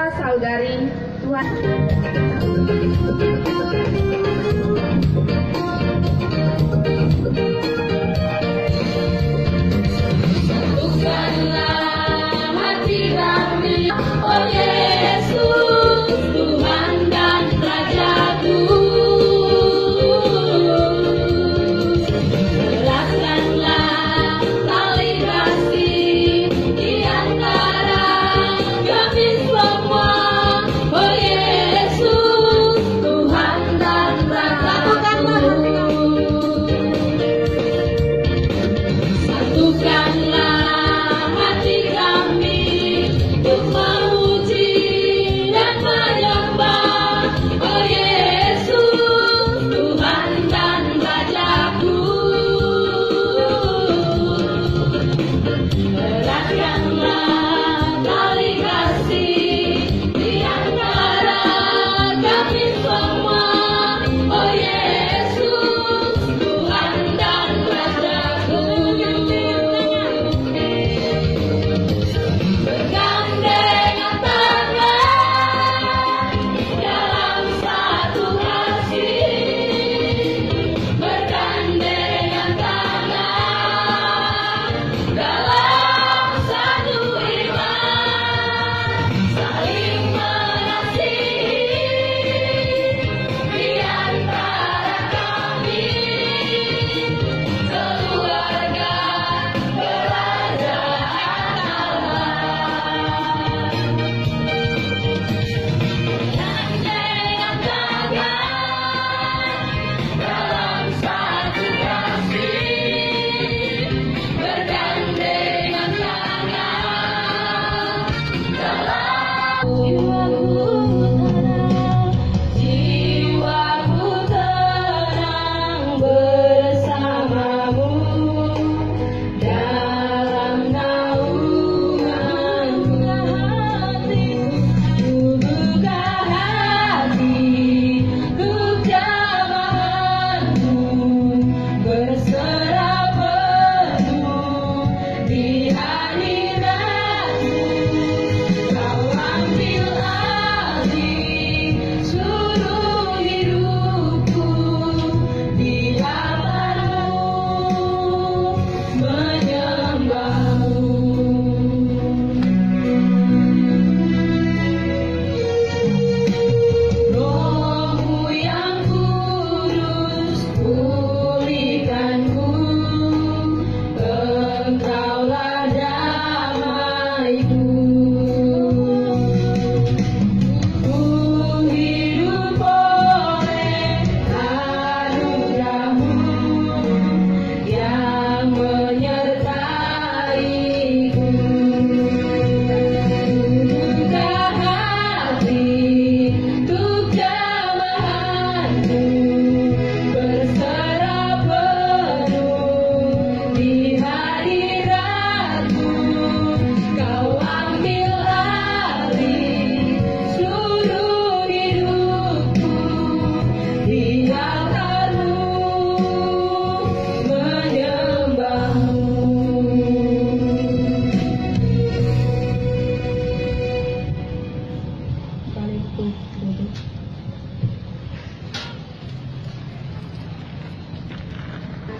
berasal dari Tuhan.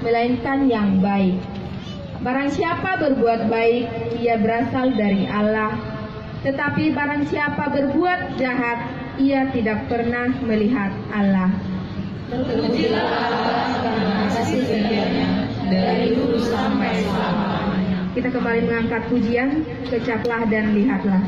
Melainkan yang baik. Barang siapa berbuat baik, ia berasal dari Allah. Tetapi barang siapa berbuat jahat, ia tidak pernah melihat Allah. Terpujilah Allah karena kasih setianya dari dulu sampai selama-lamanya. Kita kembali mengangkat pujian, kecaplah dan lihatlah.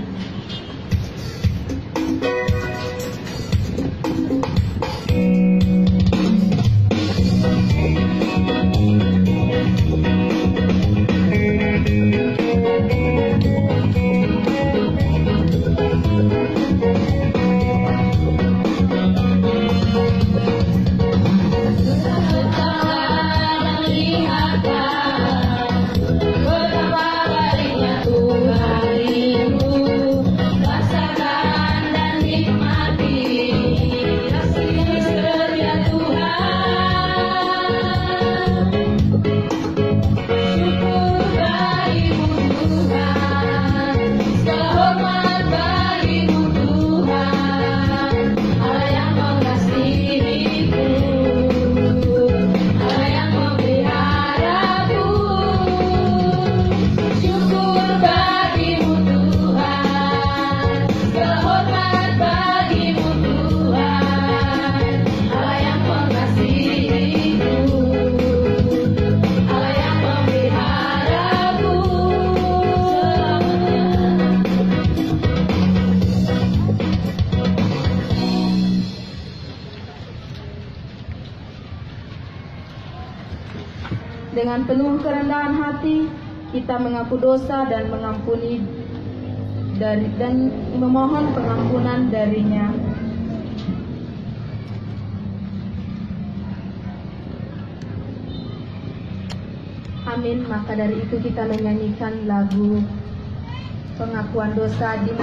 Rasakan dan dengan penuh kerendahan hati kita mengaku dosa dan mengampuni dan memohon pengampunan darinya. Amin. Maka dari itu kita menyanyikan lagu pengakuan dosa di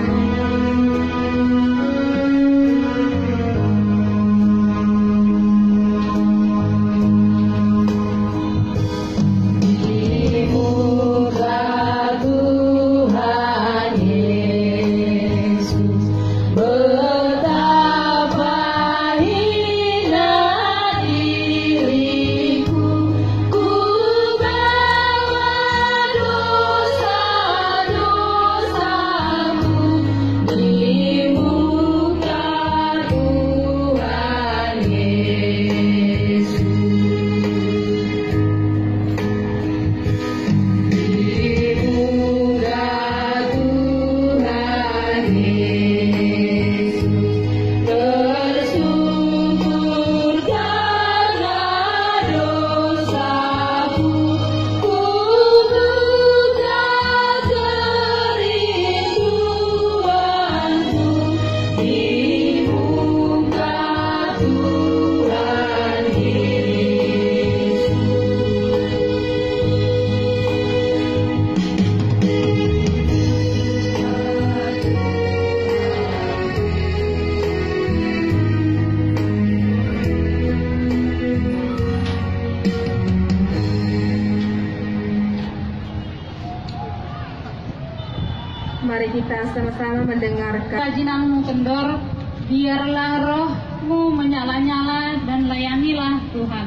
Mari kita sama-sama mendengarkan. Kerajinanmu kendor, biarlah rohmu menyala-nyala dan layanilah Tuhan.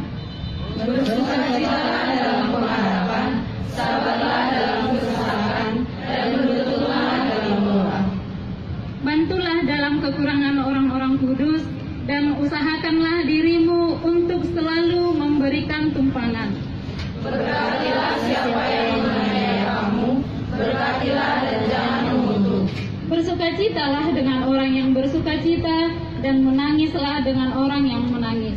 Bersukacitalah dalam pengharapan, sabarlah dalam kesusahan, dan berteduhlah dalam doa. Bantulah dalam kekurangan orang-orang kudus, dan usahakanlah dirimu untuk selalu memberikan tumpangan. Berkatilah siapa yang menganiaya kamu, berkatilah dan jangan mengutuk. Bersukacitalah dengan orang yang bersukacita, dan menangislah dengan orang yang menangis.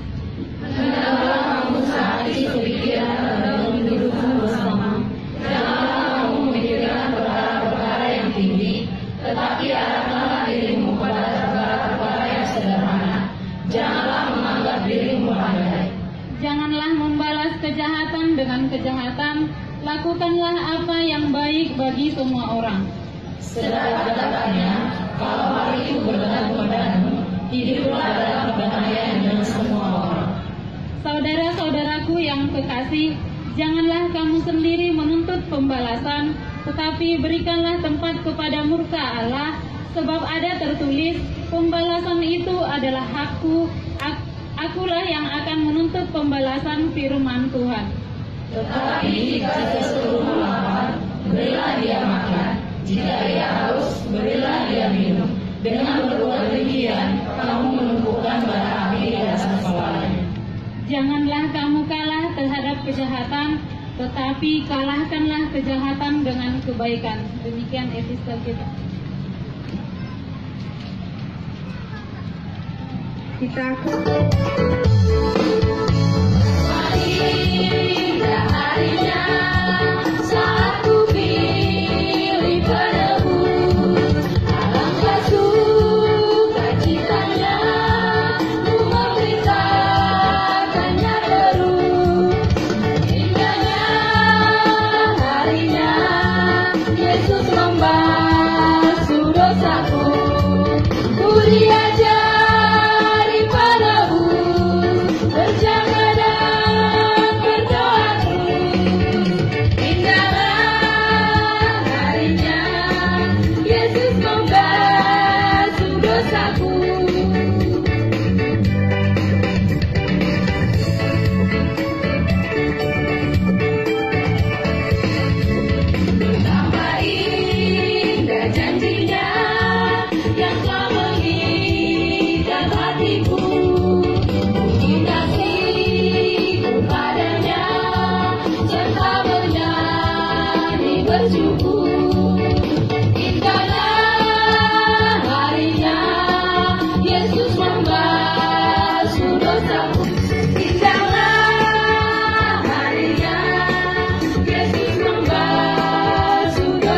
Hendaklah kamu sehati sepikiran dalam hidupmu bersama. Janganlah kamu memikirkan perkara-perkara yang tinggi, tetapi arahkanlah dirimu pada perkara-perkara yang sederhana. Janganlah menganggap dirimu pandai. Janganlah membalas kejahatan dengan kejahatan, lakukanlah apa yang baik bagi semua orang. Sedang katakannya, kalau hal itu berkenan padamu, hiduplah dalam perdamaian dengan semua orang. Saudara-saudaraku yang kekasih, janganlah kamu sendiri menuntut pembalasan, tetapi berikanlah tempat kepada murka Allah, sebab ada tertulis, pembalasan itu adalah hakku, akulah yang akan menuntut pembalasan, firman Tuhan. Tetapi jika seseorang lapar, berilah dia makan. Jika ia haus, berilah dia minum. Dengan berbuat demikian, kamu menumbuhkan bara api di atas kepalanya. Janganlah kamu kalah terhadap kejahatan, tetapi kalahkanlah kejahatan dengan kebaikan. Demikian epistel kita.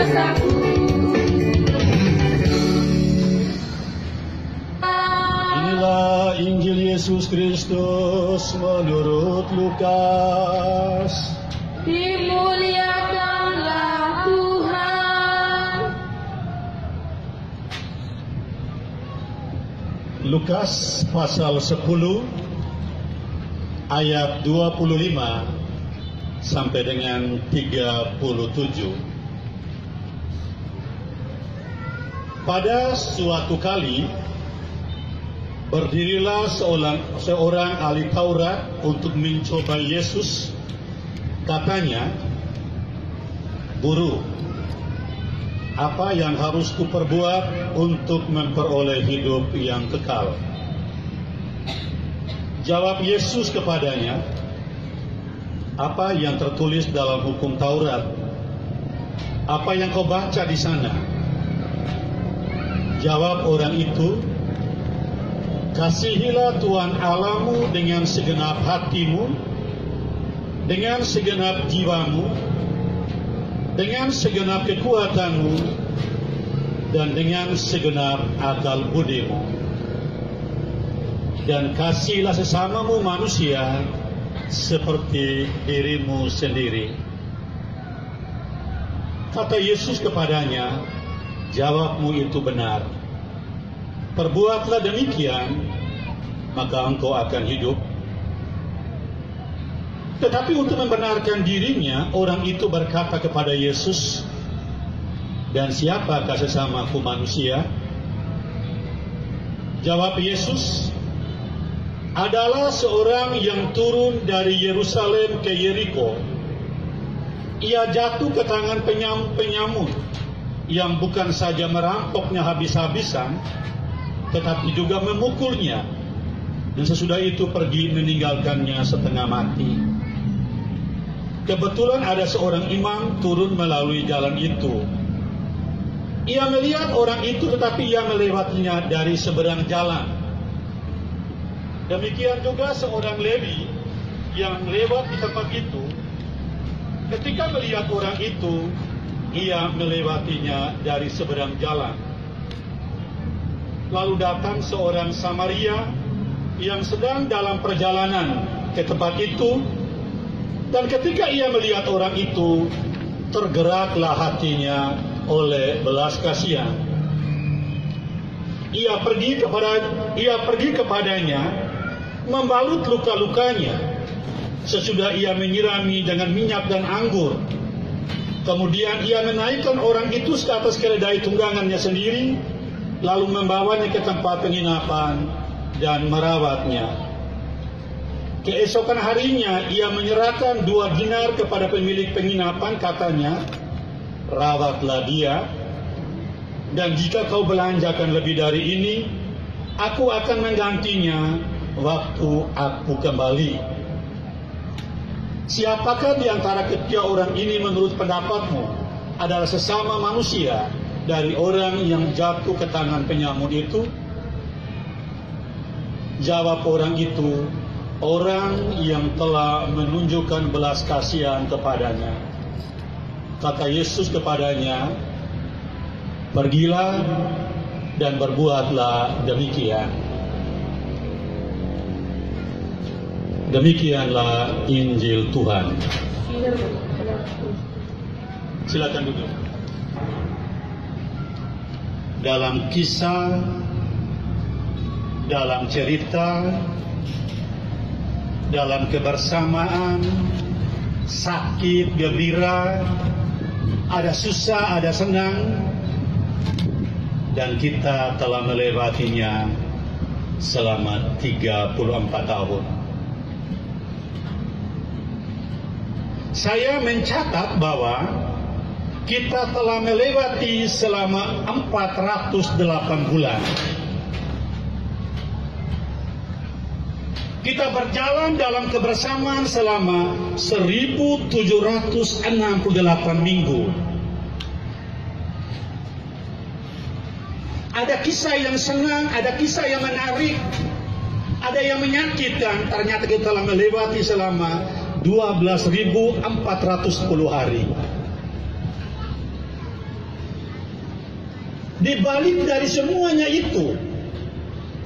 dosaku. Inilah Injil Yesus Kristus menurut Lukas. Dimuliakanlah Tuhan. Lukas pasal 10 ayat 25 sampai dengan 37. Pada suatu kali berdirilah seorang ahli Taurat untuk mencoba Yesus. Katanya, "Guru, apa yang harus kuperbuat untuk memperoleh hidup yang kekal?" Jawab Yesus kepadanya, "Apa yang tertulis dalam hukum Taurat? Apa yang kau baca di sana?" Jawab orang itu, "Kasihilah Tuhan Allahmu dengan segenap hatimu, dengan segenap jiwamu, dengan segenap kekuatanmu, dan dengan segenap akal budimu. Dan kasihlah sesamamu manusia seperti dirimu sendiri." Kata Yesus kepadanya, "Jawabmu itu benar. Perbuatlah demikian, maka engkau akan hidup." Tetapi untuk membenarkan dirinya, orang itu berkata kepada Yesus, "Dan siapakah sesamaku manusia?" Jawab Yesus, "Adalah seorang yang turun dari Yerusalem ke Yeriko. Ia jatuh ke tangan penyamun yang bukan saja merampoknya habis-habisan, tetapi juga memukulnya, dan sesudah itu pergi meninggalkannya setengah mati. Kebetulan ada seorang imam turun melalui jalan itu. Ia melihat orang itu, tetapi ia melewatinya dari seberang jalan. Demikian juga seorang Lewi yang lewat di tempat itu. Ketika melihat orang itu, ia melewatinya dari seberang jalan. Lalu datang seorang Samaria yang sedang dalam perjalanan ke tempat itu, dan ketika ia melihat orang itu, tergeraklah hatinya oleh belas kasihan. Ia pergi kepadanya, membalut luka-lukanya. Sesudah ia menyirami dengan minyak dan anggur, kemudian ia menaikkan orang itu ke atas keledai tunggangannya sendiri, lalu membawanya ke tempat penginapan dan merawatnya. Keesokan harinya ia menyerahkan 2 dinar kepada pemilik penginapan, katanya, "Rawatlah dia, dan jika kau belanjakan lebih dari ini, aku akan menggantinya waktu aku kembali." Siapakah di antara ketiga orang ini menurut pendapatmu adalah sesama manusia dari orang yang jatuh ke tangan penyamun itu? Jawab orang itu, "Orang yang telah menunjukkan belas kasihan kepadanya." Kata Yesus kepadanya, "Pergilah dan berbuatlah demikian." Demikianlah Injil Tuhan. Silakan duduk. Dalam kisah, dalam cerita, dalam kebersamaan, sakit, gembira, ada susah, ada senang, dan kita telah melewatinya selama 34 tahun. Saya mencatat bahwa kita telah melewati selama 408 bulan. Kita berjalan dalam kebersamaan selama 1768 minggu. Ada kisah yang senang, ada kisah yang menarik, ada yang menyakitkan. Ternyata kita telah melewati selama 12.410 hari. Di balik dari semuanya itu,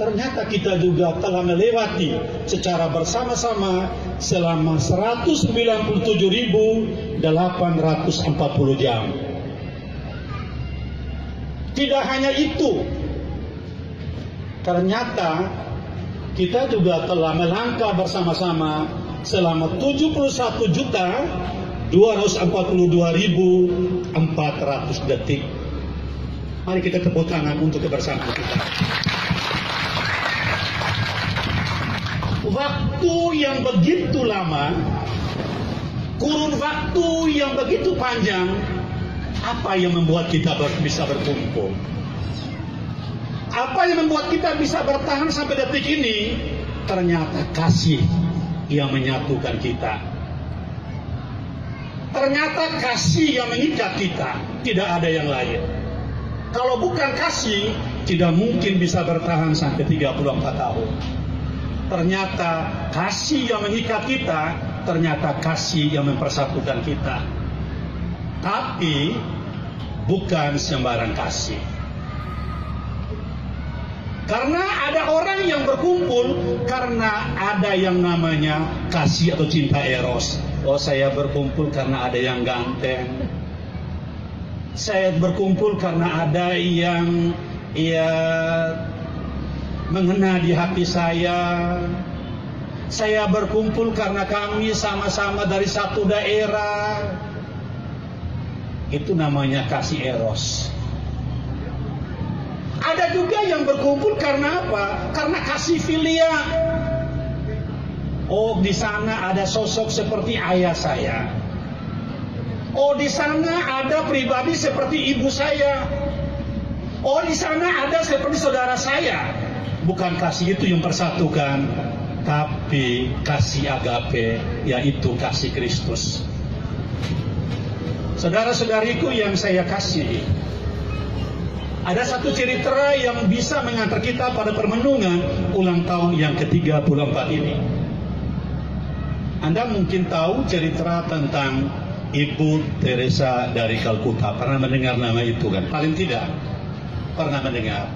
ternyata kita juga telah melewati secara bersama-sama selama 197.840 jam. Tidak hanya itu, ternyata kita juga telah melangkah bersama-sama selama 71.242.400 detik. Mari kita tepuk tangan untuk kebersamaan kita. Waktu yang begitu lama, kurun waktu yang begitu panjang, apa yang membuat kita bisa berkumpul? Apa yang membuat kita bisa bertahan sampai detik ini? Ternyata kasih yang menyatukan kita. Ternyata kasih yang mengikat kita, tidak ada yang lain. Kalau bukan kasih, tidak mungkin bisa bertahan sampai 34 tahun. Ternyata kasih yang mengikat kita, ternyata kasih yang mempersatukan kita. Tapi bukan sembarang kasih. Karena ada orang yang berkumpul karena ada yang namanya kasih atau cinta eros. Oh, saya berkumpul karena ada yang ganteng. Saya berkumpul karena ada yang mengena di hati saya. Saya berkumpul karena kami sama-sama dari satu daerah. Itu namanya kasih eros. Ada juga yang berkumpul karena apa? Karena kasih filia. Oh, di sana ada sosok seperti ayah saya. Oh, di sana ada pribadi seperti ibu saya. Oh, di sana ada seperti saudara saya. Bukan kasih itu yang persatukan, tapi kasih agape, yaitu kasih Kristus. Saudara-saudariku yang saya kasih, ada satu cerita yang bisa mengantar kita pada permenungan ulang tahun yang ke-34 ini. Anda mungkin tahu cerita tentang Ibu Teresa dari Kalkuta. Pernah mendengar nama itu kan? Paling tidak pernah mendengar.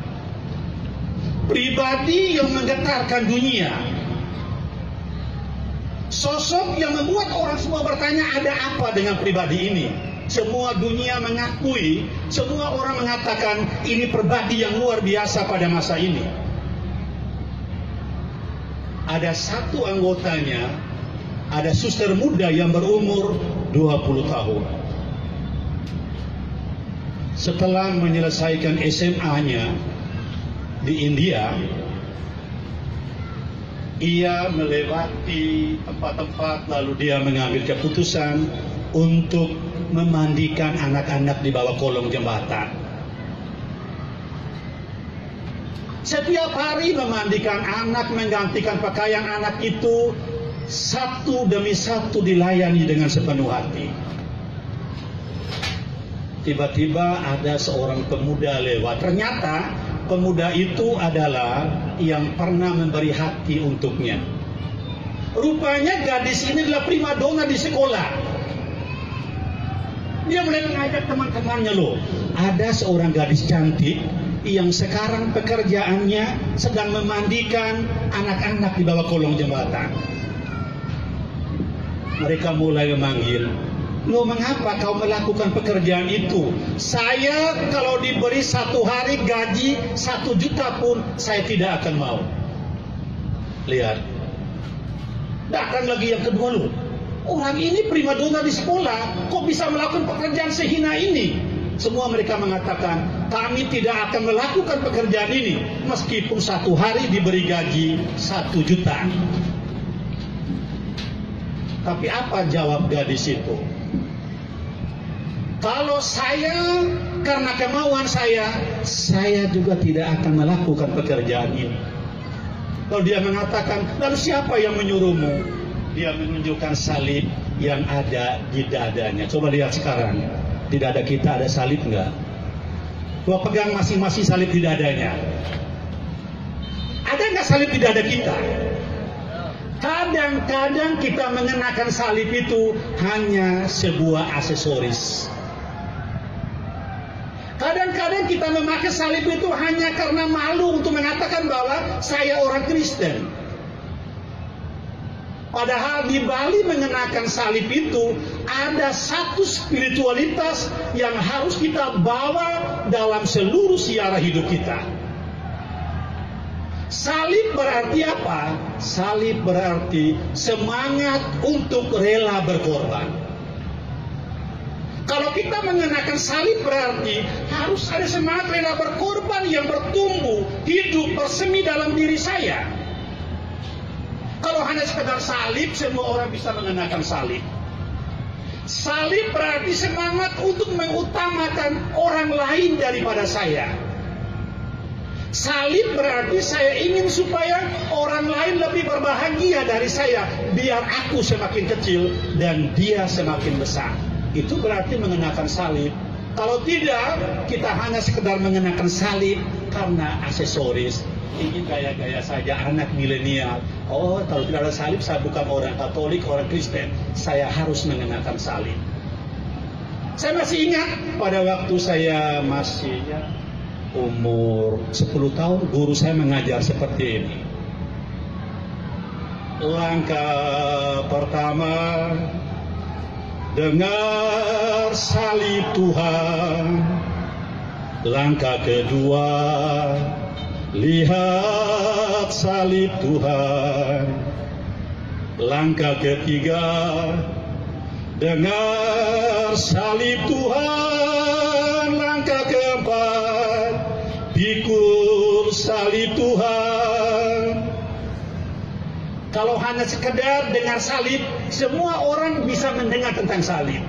Pribadi yang menggetarkan dunia. Sosok yang membuat orang semua bertanya, ada apa dengan pribadi ini? Semua dunia mengakui, semua orang mengatakan ini pribadi yang luar biasa pada masa ini. Ada satu anggotanya, ada suster muda yang berumur 20 tahun. Setelah menyelesaikan SMA-nya di India, ia melewati tempat-tempat lalu dia mengambil keputusan untuk memandikan anak-anak di bawah kolong jembatan. Setiap hari memandikan anak, menggantikan pakaian anak itu, satu demi satu dilayani dengan sepenuh hati. Tiba-tiba ada seorang pemuda lewat. Ternyata pemuda itu adalah yang pernah memberi hati untuknya. Rupanya gadis ini adalah primadona di sekolah. Dia mulai mengajak teman-temannya, loh, ada seorang gadis cantik yang sekarang pekerjaannya sedang memandikan anak-anak di bawah kolong jembatan. Mereka mulai memanggil, loh, mengapa kau melakukan pekerjaan itu? Saya kalau diberi satu hari gaji 1 juta pun saya tidak akan mau. Lihat, datang lagi yang kedua, loh, orang ini primadona di sekolah, kok bisa melakukan pekerjaan sehina ini? Semua mereka mengatakan, kami tidak akan melakukan pekerjaan ini meskipun satu hari diberi gaji 1 juta. Tapi apa jawab gadis itu? Kalau saya, karena kemauan saya juga tidak akan melakukan pekerjaan ini. Kalau dia mengatakan, lalu siapa yang menyuruhmu? Dia menunjukkan salib yang ada di dadanya. Coba lihat sekarang, di dada kita ada salib enggak? Coba pegang masing-masing salib di dadanya. Ada enggak salib di dada kita? Kadang-kadang kita mengenakan salib itu hanya sebuah aksesoris. Kadang-kadang kita memakai salib itu hanya karena malu untuk mengatakan bahwa saya orang Kristen. Padahal di balik mengenakan salib itu ada satu spiritualitas yang harus kita bawa dalam seluruh siara hidup kita. Salib berarti apa? Salib berarti semangat untuk rela berkorban. Kalau kita mengenakan salib berarti harus ada semangat rela berkorban yang bertumbuh, hidup, bersemi dalam diri saya. Kalau hanya sekedar salib, semua orang bisa mengenakan salib. Salib berarti semangat untuk mengutamakan orang lain daripada saya. Salib berarti saya ingin supaya orang lain lebih berbahagia dari saya, biar aku semakin kecil dan dia semakin besar. Itu berarti mengenakan salib. Kalau tidak, kita hanya sekedar mengenakan salib karena aksesoris. Ingin gaya-gaya saja, anak milenial. Oh, kalau tidak ada salib, saya bukan orang Katolik, orang Kristen. Saya harus mengenakan salib. Saya masih ingat pada waktu saya masih umur 10 tahun, guru saya mengajar seperti ini. Langkah pertama, dengar salib Tuhan. Langkah kedua, lihat salib Tuhan. Langkah ketiga, dengar salib Tuhan. Langkah keempat, pikul salib Tuhan. Kalau hanya sekedar dengar salib, semua orang bisa mendengar tentang salib.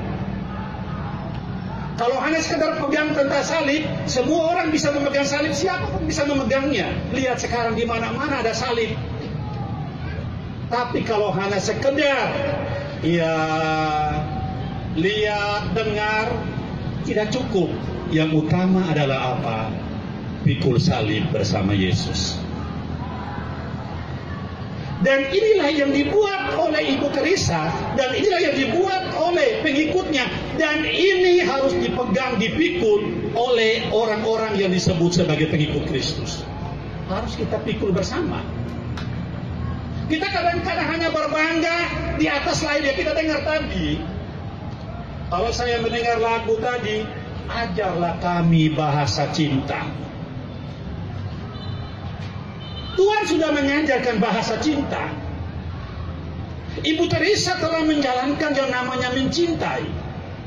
Kalau hanya sekedar pegang tentang salib, semua orang bisa memegang salib, siapapun bisa memegangnya. Lihat sekarang di mana-mana ada salib. Tapi kalau hanya sekedar lihat, dengar, tidak cukup. Yang utama adalah apa? Pikul salib bersama Yesus. Dan inilah yang dibuat oleh Ibu Teresa, dan inilah yang dibuat oleh pengikutnya, dan ini harus dipegang, dipikul oleh orang-orang yang disebut sebagai pengikut Kristus. Harus kita pikul bersama. Kita kadang-kadang hanya berbangga di atas lainnya. Kita dengar tadi, kalau saya mendengar lagu tadi, ajarlah kami bahasa cinta. Tuhan sudah mengajarkan bahasa cinta. Ibu Teresa telah menjalankan yang namanya mencintai.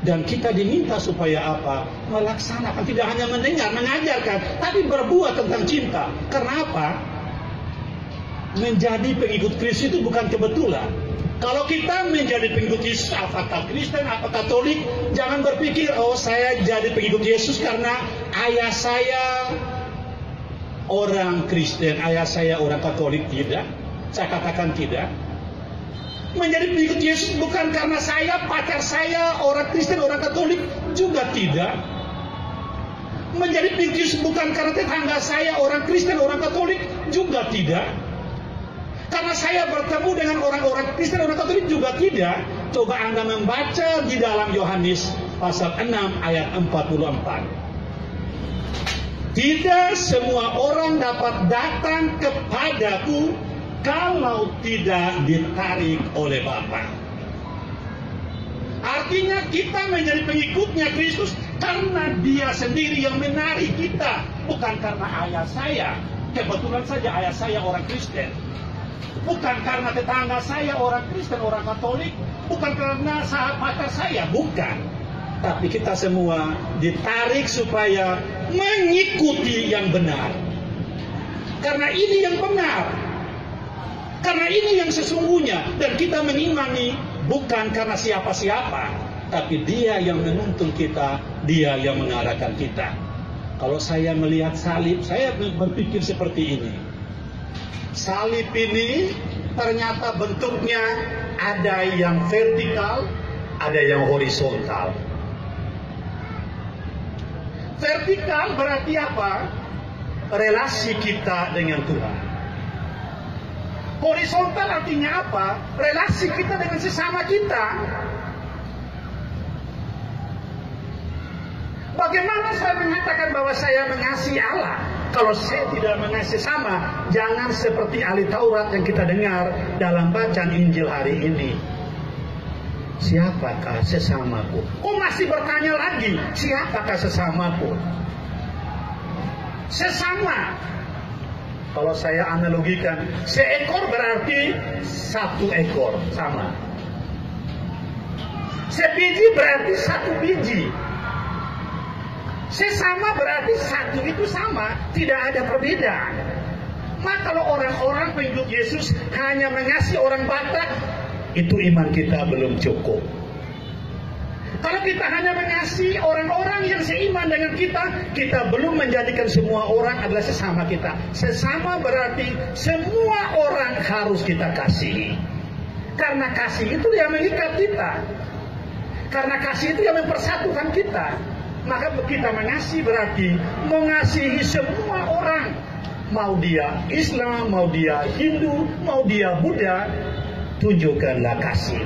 Dan kita diminta supaya apa? Melaksanakan, tidak hanya mendengar, mengajarkan, tapi berbuat tentang cinta. Karena apa? Menjadi pengikut Kristus itu bukan kebetulan. Kalau kita menjadi pengikut Yesus, apakah Kristen, apakah Katolik, jangan berpikir, oh saya jadi pengikut Yesus karena ayah saya orang Kristen, ayah saya orang Katolik. Tidak, saya katakan tidak. Menjadi pengikut Yesus bukan karena saya, pacar saya orang Kristen, orang Katolik, juga tidak. Menjadi pengikut Yesus bukan karena tetangga saya orang Kristen, orang Katolik, juga tidak. Karena saya bertemu dengan orang-orang Kristen, orang Katolik, juga tidak. Coba Anda membaca di dalam Yohanes pasal 6 ayat 44. Tidak semua orang dapat datang kepadaku kalau tidak ditarik oleh Bapa. Artinya kita menjadi pengikutnya Kristus karena Dia sendiri yang menarik kita, bukan karena ayah saya. Kebetulan saja ayah saya orang Kristen. Bukan karena tetangga saya orang Kristen, orang Katolik. Bukan karena sahabat saya, bukan. Tapi kita semua ditarik supaya mengikuti yang benar. Karena ini yang benar. Karena ini yang sesungguhnya. Dan kita mengimani bukan karena siapa-siapa, tapi Dia yang menuntun kita, Dia yang mengarahkan kita. Kalau saya melihat salib, saya berpikir seperti ini. Salib ini ternyata bentuknya ada yang vertikal, ada yang horizontal. Vertikal berarti apa? Relasi kita dengan Tuhan. Horizontal artinya apa? Relasi kita dengan sesama kita. Bagaimana saya mengatakan bahwa saya mengasihi Allah kalau saya tidak mengasihi sesama? Jangan seperti ahli Taurat yang kita dengar dalam bacaan Injil hari ini. Siapakah sesamaku? Masih bertanya lagi, siapakah sesamaku? Sesama, kalau saya analogikan, seekor berarti satu ekor, sama. Sebiji berarti satu biji. Sesama berarti satu itu sama, tidak ada perbedaan. Maka kalau orang-orang pengikut Yesus hanya mengasihi orang Batak, itu iman kita belum cukup. Kalau kita hanya mengasihi orang-orang yang seiman dengan kita belum menjadikan semua orang adalah sesama kita. Sesama berarti semua orang harus kita kasihi. Karena kasih itu yang mengikat kita. Karena kasih itu yang mempersatukan kita. Maka kita mengasihi berarti mengasihi semua orang. Mau dia Islam, mau dia Hindu, mau dia Buddha, tunjukkanlah kasih.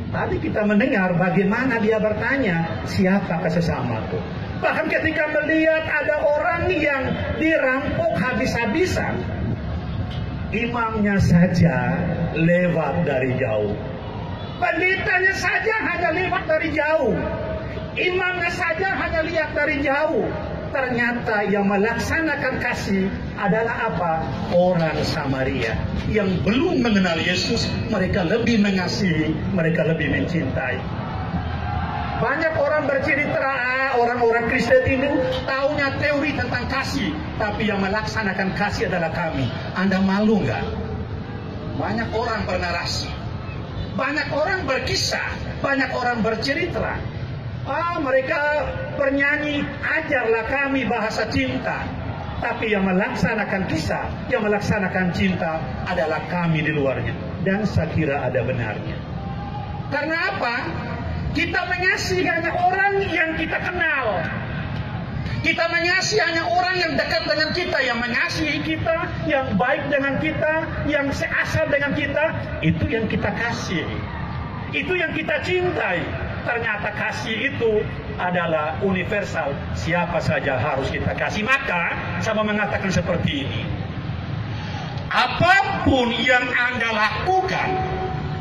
Tadi kita mendengar bagaimana dia bertanya, siapakah sesamaku? Bahkan ketika melihat ada orang yang dirampok habis-habisan, imamnya saja lewat dari jauh. Pendetanya saja hanya lewat dari jauh. Imamnya saja hanya lihat dari jauh. Ternyata yang melaksanakan kasih adalah apa? Orang Samaria yang belum mengenal Yesus. Mereka lebih mengasihi, mereka lebih mencintai. Banyak orang bercerita, orang-orang Kristen ini taunya teori tentang kasih, tapi yang melaksanakan kasih adalah kami. Anda malu nggak? Banyak orang bernarasi, banyak orang berkisah, banyak orang bercerita. Mereka bernyanyi, ajarlah kami bahasa cinta. Tapi yang melaksanakan kisah, yang melaksanakan cinta adalah kami di luarnya. Dan saya kira ada benarnya. Karena apa? Kita mengasihi hanya orang yang kita kenal. Kita mengasihi hanya orang yang dekat dengan kita, yang mengasihi kita, yang baik dengan kita, yang seasal dengan kita. Itu yang kita kasih. Itu yang kita cintai. Ternyata kasih itu adalah universal. Siapa saja harus kita kasih. Maka saya mengatakan seperti ini. Apapun yang Anda lakukan,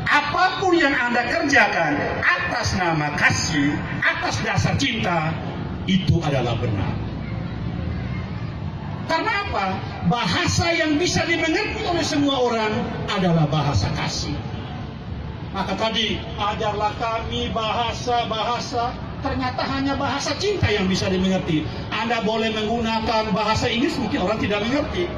apapun yang Anda kerjakan atas nama kasih, atas dasar cinta, itu adalah benar. Karena apa? Bahasa yang bisa dimengerti oleh semua orang adalah bahasa kasih. Maka tadi, ajarlah kami bahasa-bahasa, ternyata hanya bahasa cinta yang bisa dimengerti. Anda boleh menggunakan bahasa Inggris, mungkin orang tidak mengerti.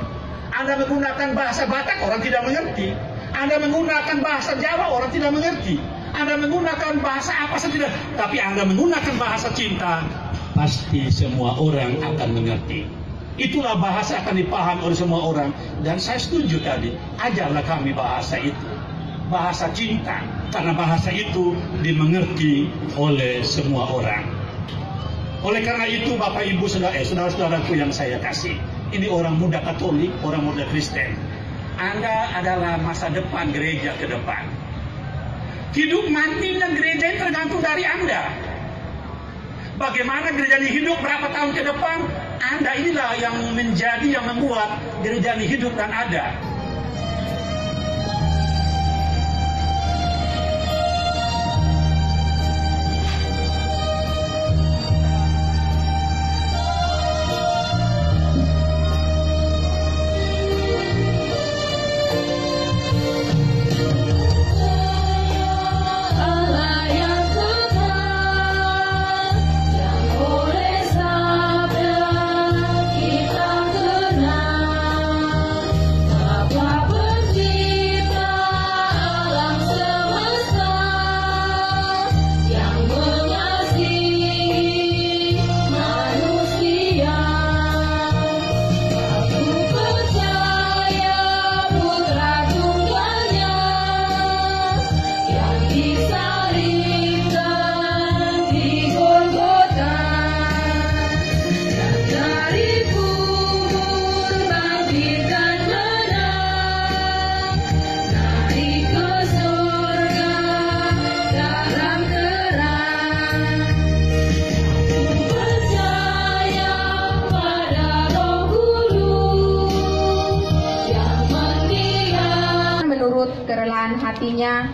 Anda menggunakan bahasa Batak, orang tidak mengerti. Anda menggunakan bahasa Jawa, orang tidak mengerti. Anda menggunakan bahasa apa saja, tapi Anda menggunakan bahasa cinta, pasti semua orang akan mengerti. Itulah bahasa akan dipahami oleh semua orang. Dan saya setuju tadi, ajarlah kami bahasa itu. Bahasa cinta, karena bahasa itu dimengerti oleh semua orang. Oleh karena itu Bapak Ibu saudara-saudaraku yang saya kasih, ini orang muda Katolik, orang muda Kristen, Anda adalah masa depan gereja ke depan. Hidup matinya gereja ini tergantung dari Anda. Bagaimana gereja ini hidup berapa tahun ke depan, Anda inilah yang menjadi, yang membuat gereja ini hidup dan ada. Kita kenal melewatinya,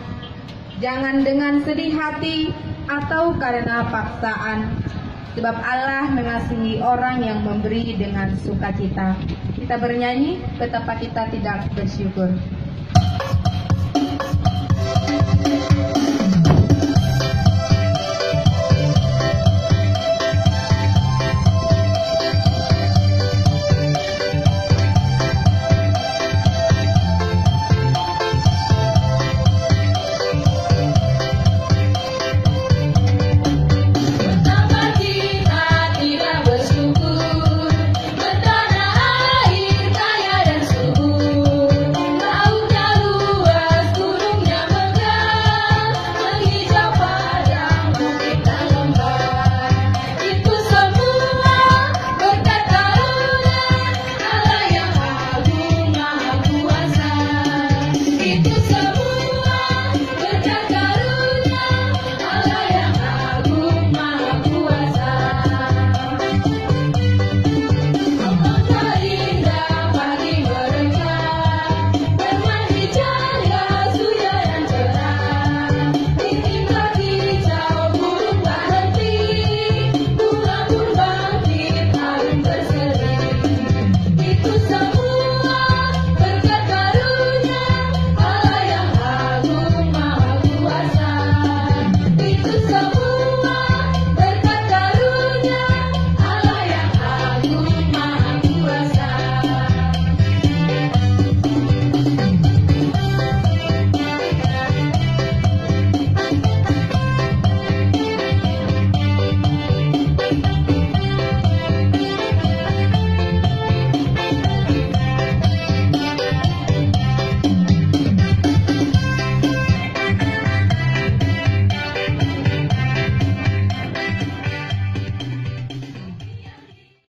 jangan dengan sedih hati atau karena paksaan, sebab Allah mengasihi orang yang memberi dengan sukacita. Kita bernyanyi betapa kita tidak bersyukur.